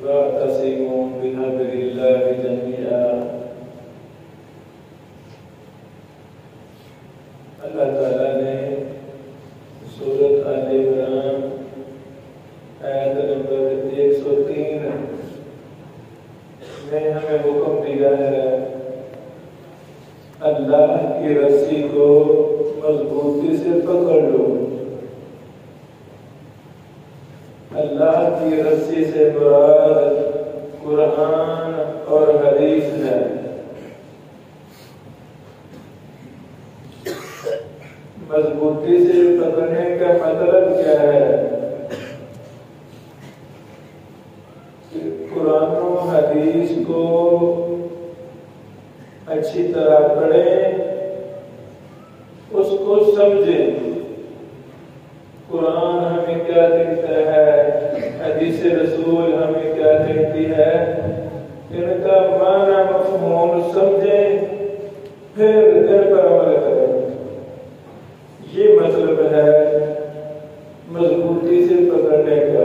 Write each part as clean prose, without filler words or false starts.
واعتصموا بحبل الله جميعا. اللہ تعالیٰ نے سورۃ آل عمران آیت نمبر 103 میں ہمیں حکم دیا ہے اللہ کی رسی کو مضبوطی سے پکڑ لو. اللہ کی رسی سے مراد قرآن اور حدیث ہے. مضبوطی سے پکڑنے کا مطلب کیا ہے؟ کہ قرآن و حدیث کو اچھی طرح پڑھیں، اس کو سمجھیں. قرآن ہمیں کیا کہتا ہے، حدیث رسول ہمیں کیا کہتی ہے، ان کا معنی مفہوم سمجھیں، پھر ان پر عمل کریں. یہ مطلب ہے مضبوطی سے پکڑنے کا.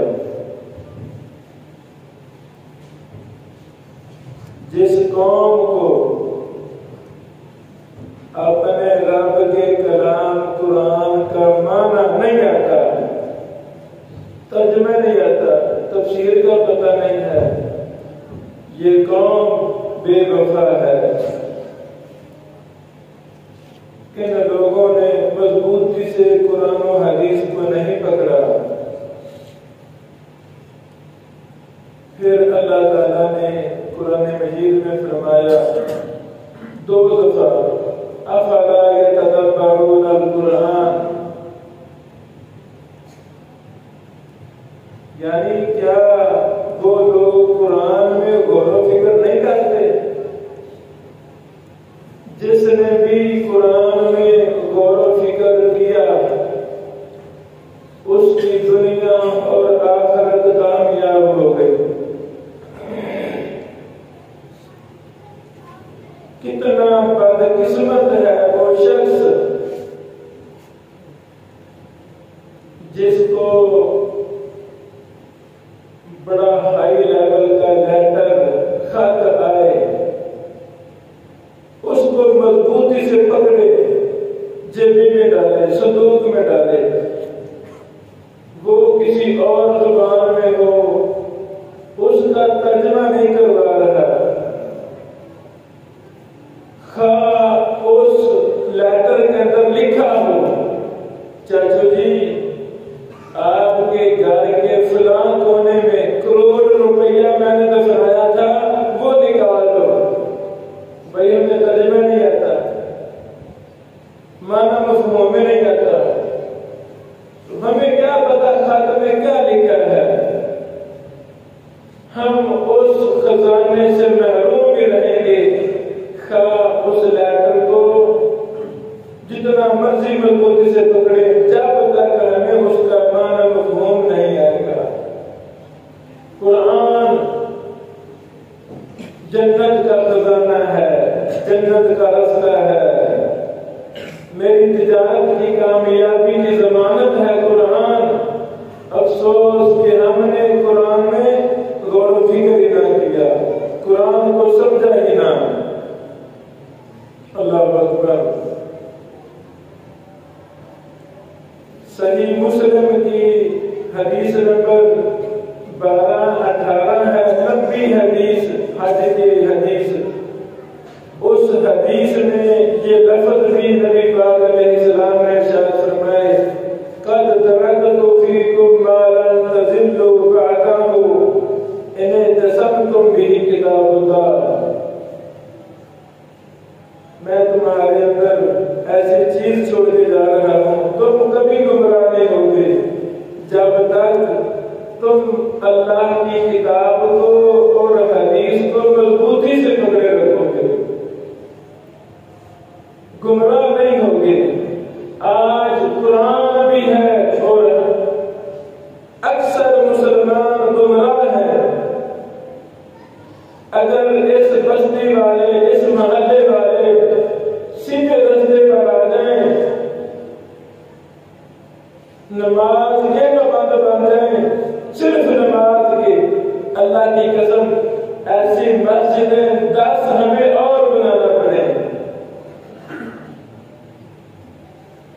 جس قوم کو اپنے رب کے کلام قرآن کا معنی نہیں آتا، ترجمہ نہیں آتا، تفسیر کا پتہ نہیں ہے، یہ قوم بے وفا ہے. کن لوگوں نے مضبوطی سے قرآن و حدیث کو نہیں پکڑا. پھر اللہ تعالیٰ نے قرآن مجید میں فرمایا 2 دفعہ افلا یتدبرون القرآن، یعنی کیا وہ لوگ قرآن میں غور و فکر نہیں کرتے؟ جس نے بھی قرآن میں غور و فکر کیا اس کی دنیا اور آخرت کامیاب ہو گئی. کتنا بدقسمت ہے وہ شخص جس کو بڑا ہائی لیول کا لیٹر خط آئے، اس کو مضبوطی سے پکڑے، جیبی میں ڈالے، صندوق میں ڈالے، وہ کسی اور زبان میں ہو، اس کا ترجمہ نہیں کروا رہا. اس لیٹر کے اندر لکھا ہو چاچو جی آپ کے گھر کے فلاں کونے میں کروڑ روپیہ میں نے دفنایا تھا، وہ نکال لو. بھائی ہمیں ترجمہ نہیں آتا، معنی مفہوم میں نہیں آتا، ہمیں کیا پتا خط میں کیا لکھا ہے. ہم اس خزانے سے محروم بھی رہیں گے. اس لیٹر کو جتنا مرضی مضبوطی سے پکڑے، جب تک ہمیں اس کا معنی مفہوم نہیں آئے گا. قرآن جنت کا خزانہ ہے، جنت کا رستہ ہے. میری تجارت کی کامیابی کی ضمانت ہے قرآن. افسوس کہ ہم نے قرآن میں غور و فکر ہی نہ کیا، قرآن کو سمجھا ہی نہ. اللہ اکبر. صحیح مسلم کی حدیث نمبر 1218 ہے، 90 حدیث، حج کی حدیث. اس حدیث میں یہ لفظ بھی نبی پاک علیہ السلام نے ارشاد فرمائے قد ترکت فیکم ما لن تضلوا بعدہ ان اعتصمتم به کتاب اللہ. میں تمہارے اندر ایسی چیز چھوڑ کے جا رہا ہوں، تم کبھی گمراہ نہیں ہوگے جب تک تم اللہ کی کتاب کو اور حدیث کو مضبوطی سے پکڑے رکھو گے، گمراہ نہیں ہوگے. آج قرآن بھی ہے اور اکثر مسلمان گمراہ ہیں. اگر اس بستی والے، اس محلے والے سیدھے رستے پر آ جائیں نماز یہ پابند بن جائیں صرف نماز کے، اللہ کی قسم ایسی مسجدیں 10 ہمیں اور بنانا پڑے۔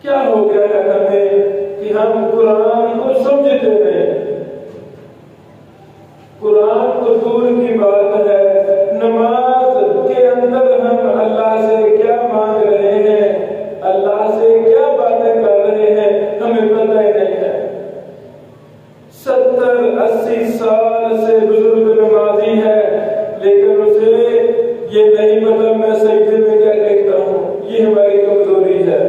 کیا ہو گیا ہے ہمیں کہ ہم قرآن کو سمجھتے نہیں، قرآن تو دور کی بات ہے، نماز کے اندر ہم اللہ سے کیا مانگ رہے ہیں، اللہ سے کیا باتیں کر رہے ہیں، ہمیں پتہ ہی نہیں ہے۔ 70-80 سال سے بزرگ نمازی ہے لیکن اسے یہ نہیں پتا میں سجدے میں کیا کہتا ہوں، یہ ہماری کمزوری ہے۔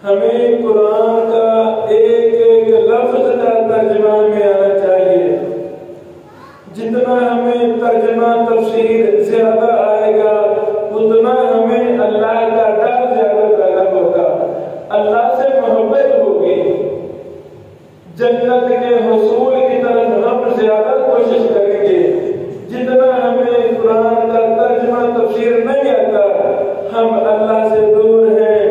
ہمیں قرآن کا ایک ایک لفظ کا ترجمہ میں آنا چاہیے، جتنا ہمیں ترجمہ تفسیر زیادہ آئے گا اتنا ہمیں اللہ کا ڈر زیادہ پیدا ہوگا، اللہ سے محبت ہوگی، جنت کے حصول کی طرف ہم زیادہ کوشش کریں گے۔ جتنا ہمیں قرآن کا ترجمہ تفسیر نہیں آتا ہم اللہ سے دور ہیں،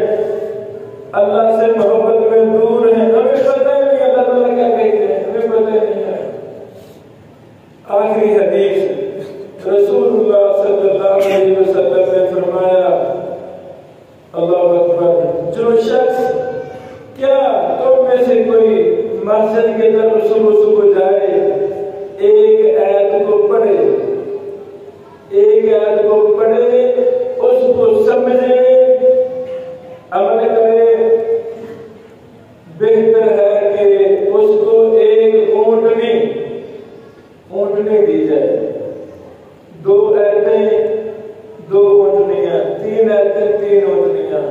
اللہ سے محبت میں دور ہیں، ہمیں پتہ ہی نہیں اللہ تعالیٰ کیا کہتے ہیں، ہمیں پتہ ہی نہیں ہے۔ آخری حدیث رسول اللہ صلی اللہ علیہ وسلم نے فرمایا، اللہ اکبر، جو شخص کیا تم میں سے کوئی مسجد کی طرف صبح صبح جائے، ایک آیت کو پڑھے، ایک آیت کو پڑھے، اس کو سمجھے، عمل کرے، بہتر ہے کہ اس کو ایک اونٹنی دی جائے، 2 آیتیں 2 اونٹنیاں، 3 آیتیں 3 اونٹنیاں۔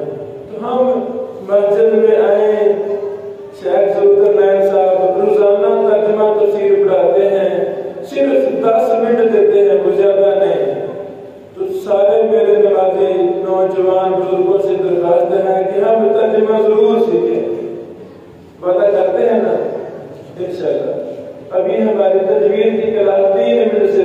تو ہم مسجد میں آئیں، شیخ ذوالقرنین صاحب روزانہ ترجمہ تفسیر پڑھاتے ہیں، صرف 10 منٹ دیتے ہیں، وہ زیادہ نہیں۔ تو سارے میرے نمازی نوجوان بزرگوں سے درخواست ہے کہ ہم ترجمہ ضرور سیکھیں، وعدہ کرتے ہیں نا انشاءاللہ۔ ابھی ہماری تجوید کی کلاس 3 منٹ سے